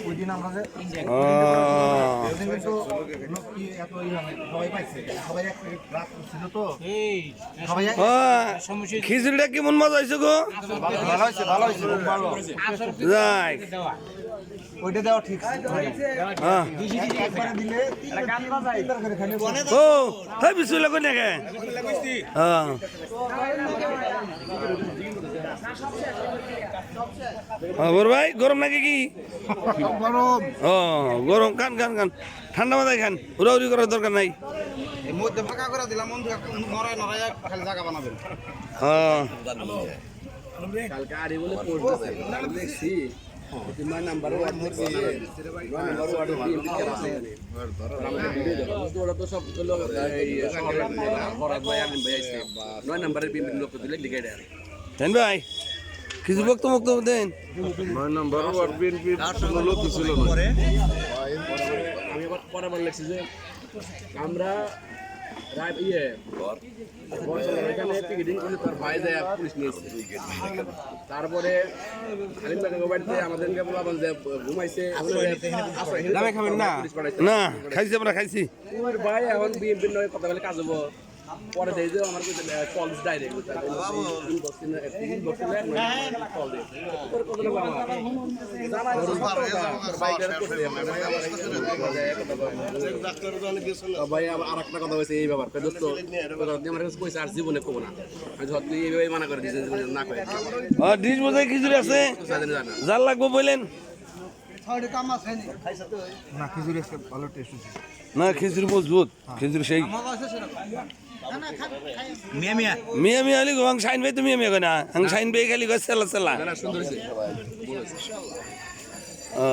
ওই দিন আমরা যে খিচুড়িটা কেমন মজা হয়েছে গো? যাই ওইটা দেওয়া ঠিক ও হ্যাঁ বিশুলা কোন নাকি হ্যাঁ বড় ভাই গরম নাকি কি? গরম ও গরম খান খান খান ঠান্ডা মাথায় খান উড়াউড়ি করার দরকার নাই। মধ্যে ফাঁকা করে দিলাম নড়ায় নড়ায় খালি জায়গা বানাবেন। হ্যাঁ কালকে আড়ি বলে পড়তেছে দেখছি তোমার নাম্বার ওয়ার্ড থেকে নাম্বার ওয়ার্ড ওরা তো সব লোক এই বরাদ ভাই আলিম ভাই আইছে 9 নাম্বারের বিভিন্ন লোক দিলে লিখে দেয় দেন ভাই কিছু বক্তব্য দেন। 9 নম্বর ওয়ার্ড বিএনপির কোনো লোক ছিল না। আমি আবার পরে বল লিখছি যে আমরা রাত ইয়ে এখানে টিকিটিং করে তার ভাই যায় পুলিশ নিয়েছে। তারপরে আলিম ভাই বাড়িতে আমাদেরকে বললাম যে ঘুমাইছে না খাইছি আমরা খাইছি ওর ভাই এখন বিএনপির নয় কথা বলে কাজ হবো পরে দেয় যে আমার কল ডাইরেক্ট ভাই আর একটা কথা হয়েছে এই ব্যাপার দোস্ত আমার কাছে পয়সা আর জীবনে কবো না তুই এইভাবে মানা করে দিয়েছিস না করে ডিশ বোঝাই খিচুড়ি আছে জাল লাগবো বললেন না খিচুড়ি ভালো টেস্ট হচ্ছে। না খিচুড়ি মজবুত খিচুড়ি সেই মিয়া মিয়া আলি আং শাইন ভাই তুমি মিয়া কই না আং শাইন ভাই খালি কই সেলা সেলা সুন্দর হয়েছে ও